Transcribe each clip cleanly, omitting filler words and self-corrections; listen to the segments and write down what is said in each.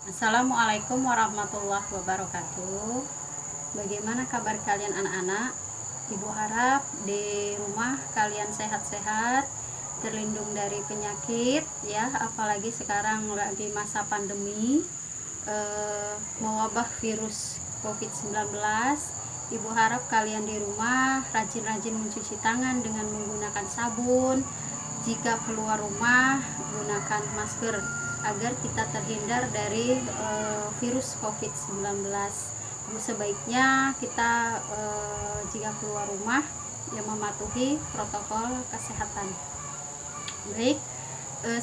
Assalamualaikum warahmatullahi wabarakatuh. Bagaimana kabar kalian anak-anak? Ibu harap di rumah kalian sehat-sehat, terlindung dari penyakit ya, apalagi sekarang lagi masa pandemi, mewabah virus COVID-19. Ibu harap kalian di rumah rajin-rajin mencuci tangan dengan menggunakan sabun. Jika keluar rumah, gunakan masker agar kita terhindar dari virus COVID-19. Sebaiknya kita jika keluar rumah ya mematuhi protokol kesehatan. Baik,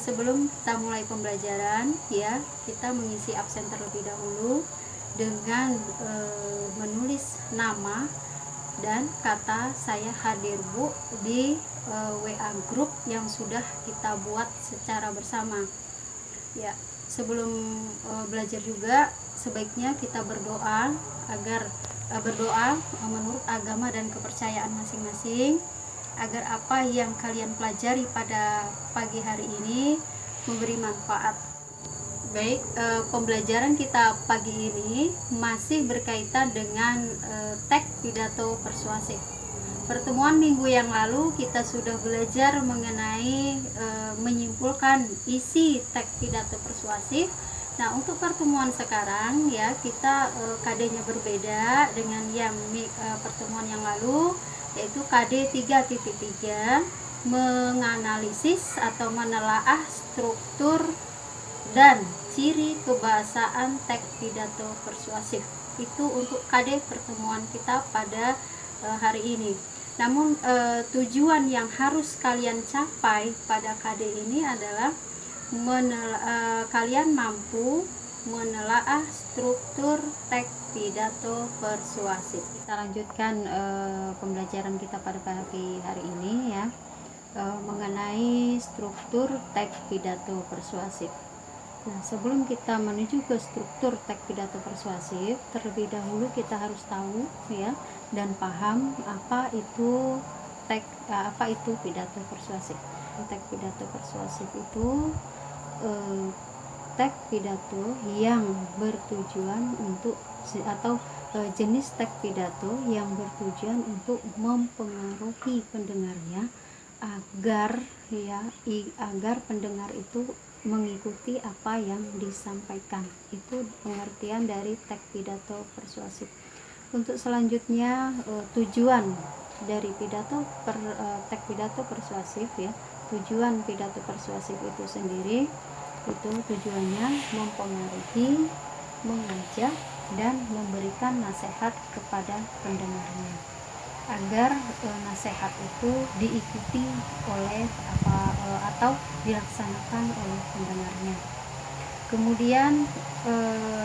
sebelum kita mulai pembelajaran ya, kita mengisi absen terlebih dahulu dengan menulis nama dan kata saya hadir Bu di WA grup yang sudah kita buat secara bersama. Ya, sebelum belajar juga sebaiknya kita berdoa agar berdoa menurut agama dan kepercayaan masing-masing, agar apa yang kalian pelajari pada pagi hari ini memberi manfaat. Baik, pembelajaran kita pagi ini masih berkaitan dengan teks pidato persuasif. Pertemuan minggu yang lalu kita sudah belajar mengenai menyimpulkan isi teks pidato persuasif. Nah, untuk pertemuan sekarang ya, kita KD-nya berbeda dengan yang pertemuan yang lalu, yaitu KD 3.3, menganalisis atau menelaah struktur dan ciri kebahasaan teks pidato persuasif. Itu untuk KD pertemuan kita pada hari ini. Namun tujuan yang harus kalian capai pada KD ini adalah kalian mampu menelaah struktur teks pidato persuasif. Kita lanjutkan pembelajaran kita pada pagi hari ini ya, mengenai struktur teks pidato persuasif. Nah, sebelum kita menuju ke struktur teks pidato persuasif, terlebih dahulu kita harus tahu ya dan paham apa itu pidato persuasif. Teks pidato persuasif itu teks pidato yang bertujuan untuk jenis teks pidato yang bertujuan untuk mempengaruhi pendengarnya agar pendengar itu mengikuti apa yang disampaikan. Itu pengertian dari teks pidato persuasif. Untuk selanjutnya tujuan dari teks pidato persuasif ya. Tujuan pidato persuasif itu sendiri itu tujuannya mempengaruhi, mengajak dan memberikan nasihat kepada pendengarnya agar nasihat itu diikuti oleh atau dilaksanakan oleh pendengarnya. Kemudian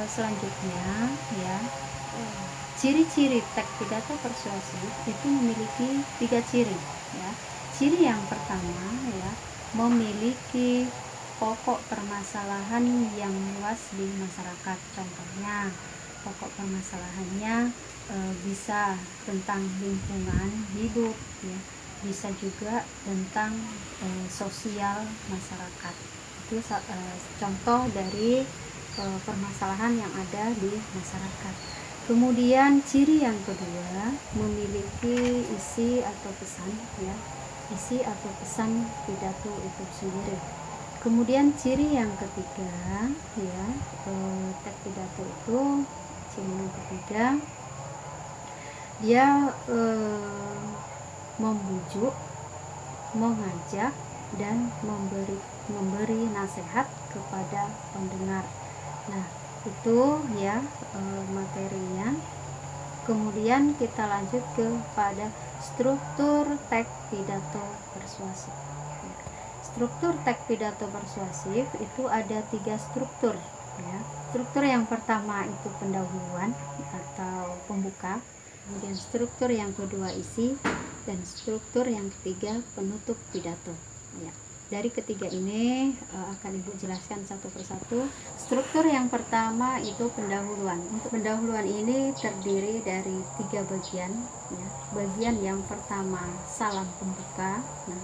selanjutnya ya, ciri-ciri teks pidato persuasif itu memiliki 3 ciri ya. Ciri yang pertama ya, memiliki pokok permasalahan yang luas di masyarakat. Contohnya pokok permasalahannya bisa tentang lingkungan hidup ya, bisa juga tentang sosial masyarakat. Itu contoh dari permasalahan yang ada di masyarakat. Kemudian ciri yang kedua, memiliki isi atau pesan ya, isi atau pesan pidato itu sendiri. Kemudian ciri yang ketiga ya, teks pidato itu ciri yang ketiga, dia membujuk, mengajak dan memberi nasihat kepada pendengar. Nah, itu ya materinya. Kemudian kita lanjut kepada struktur teks pidato persuasif. Struktur teks pidato persuasif itu ada 3 struktur ya. Struktur yang pertama itu pendahuluan atau pembuka, kemudian struktur yang kedua isi, dan struktur yang ketiga penutup pidato ya. Dari ketiga ini akan Ibu jelaskan satu persatu. Struktur yang pertama itu pendahuluan. Untuk pendahuluan ini terdiri dari 3 bagian ya. Bagian yang pertama salam pembuka. Nah,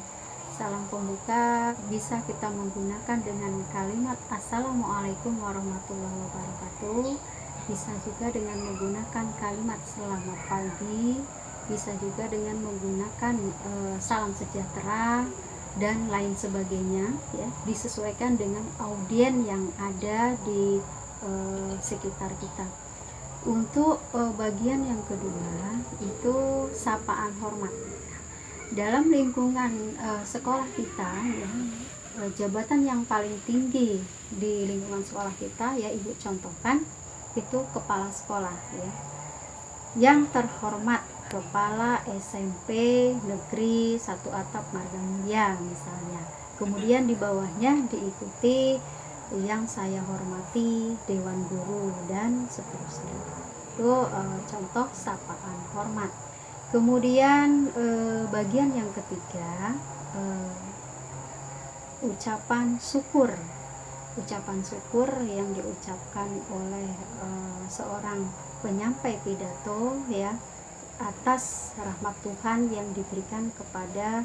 salam pembuka bisa kita menggunakan dengan kalimat Assalamualaikum warahmatullahi wabarakatuh. Bisa juga dengan menggunakan kalimat selamat pagi, bisa juga dengan menggunakan salam sejahtera dan lain sebagainya, ya, disesuaikan dengan audiens yang ada di sekitar kita. Untuk bagian yang kedua itu sapaan hormat. Dalam lingkungan sekolah kita, ya, jabatan yang paling tinggi di lingkungan sekolah kita, ya, Ibu contohkan itu kepala sekolah, ya, yang terhormat, kepala SMP negeri 1 Atap Margamulia misalnya. Kemudian di bawahnya diikuti yang saya hormati, dewan guru, dan seterusnya. Itu contoh sapaan hormat. Kemudian bagian yang ketiga, ucapan syukur. Ucapan syukur yang diucapkan oleh seorang penyampai pidato, ya, atas rahmat Tuhan yang diberikan kepada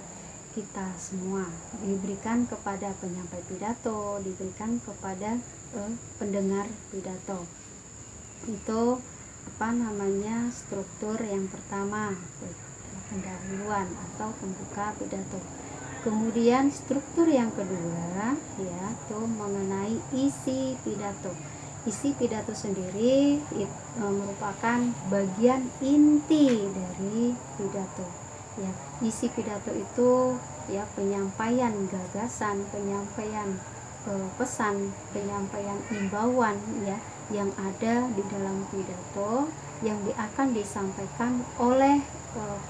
kita semua, diberikan kepada penyampai pidato, diberikan kepada pendengar pidato. Itu struktur yang pertama, pendahuluan atau pembuka pidato. Kemudian struktur yang kedua, ya, itu mengenai isi pidato. Isi pidato sendiri merupakan bagian inti dari pidato, ya. Isi pidato itu, ya, penyampaian gagasan, penyampaian pesan, penyampaian imbauan, ya, yang ada di dalam pidato yang akan disampaikan oleh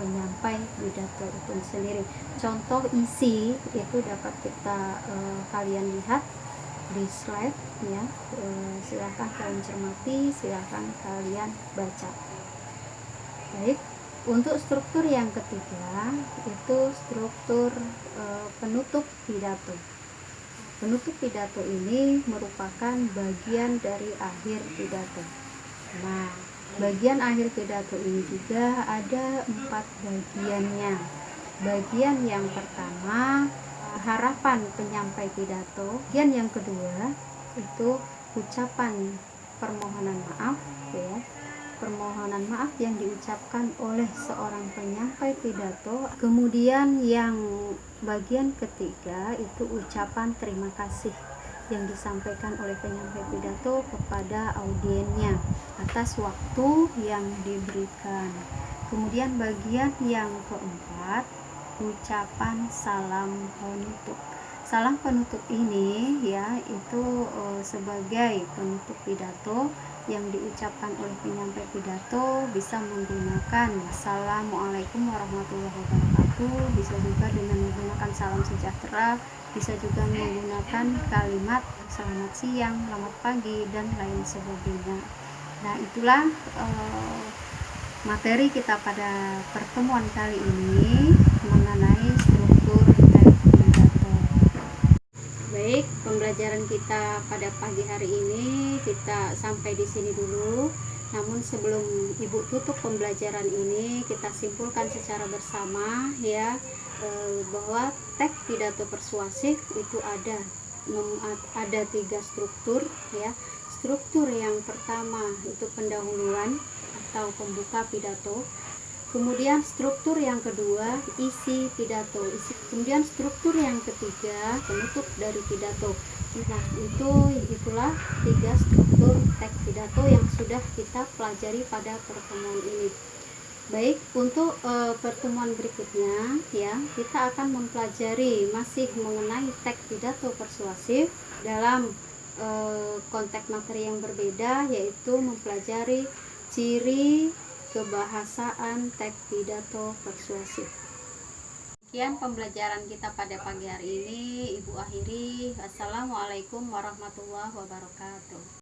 penyampai pidato itu sendiri. Contoh isi itu dapat kita kalian lihat di slide, ya. Silakan kalian cermati, silakan kalian baca. Baik, untuk struktur yang ketiga itu struktur penutup pidato. Penutup pidato ini merupakan bagian dari akhir pidato. Nah, bagian akhir pidato ini juga ada 4 bagiannya. Bagian yang pertama, harapan penyampai pidato. Bagian yang kedua itu ucapan permohonan maaf, ya. Permohonan maaf yang diucapkan oleh seorang penyampai pidato. Kemudian yang bagian ketiga itu ucapan terima kasih yang disampaikan oleh penyampai pidato kepada audiensnya atas waktu yang diberikan. Kemudian bagian yang keempat, ucapan salam penutup. Salam penutup ini, ya, itu sebagai penutup pidato yang diucapkan oleh penyampai pidato bisa menggunakan Assalamualaikum warahmatullahi wabarakatuh, bisa juga dengan menggunakan salam sejahtera, bisa juga menggunakan kalimat selamat siang, selamat pagi, dan lain sebagainya. Nah, itulah materi kita pada pertemuan kali ini mengenai struktur teks pidato. Baik, pembelajaran kita pada pagi hari ini kita sampai di sini dulu. Namun sebelum Ibu tutup pembelajaran ini, kita simpulkan secara bersama, ya, bahwa teks pidato persuasif itu ada 3 struktur, ya. Struktur yang pertama itu pendahuluan atau pembuka pidato. Kemudian struktur yang kedua isi pidato. Kemudian struktur yang ketiga penutup dari pidato. Nah, itulah 3 struktur teks pidato yang sudah kita pelajari pada pertemuan ini. Baik, untuk pertemuan berikutnya, ya, kita akan mempelajari masih mengenai teks pidato persuasif dalam konteks materi yang berbeda, yaitu mempelajari ciri kebahasaan teks pidato persuasif. Sekian pembelajaran kita pada pagi hari ini, Ibu akhiri. Assalamualaikum warahmatullahi wabarakatuh.